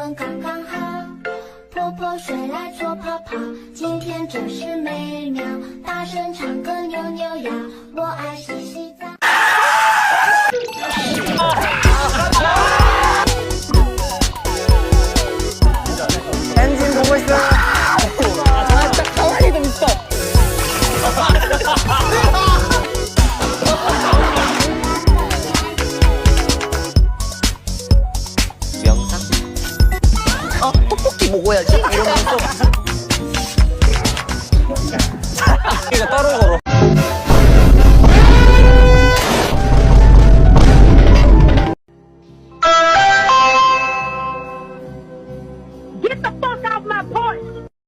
温刚刚好。婆婆睡来做泡泡，今天真是美妙。大声唱歌扭扭腰，我爱洗洗澡。엔진 보고 있어. 아, 딱 가만히 좀 있어. 명상? 떡볶이 먹어야지. 이러면서. 이거 따로 걸어. Get the fuck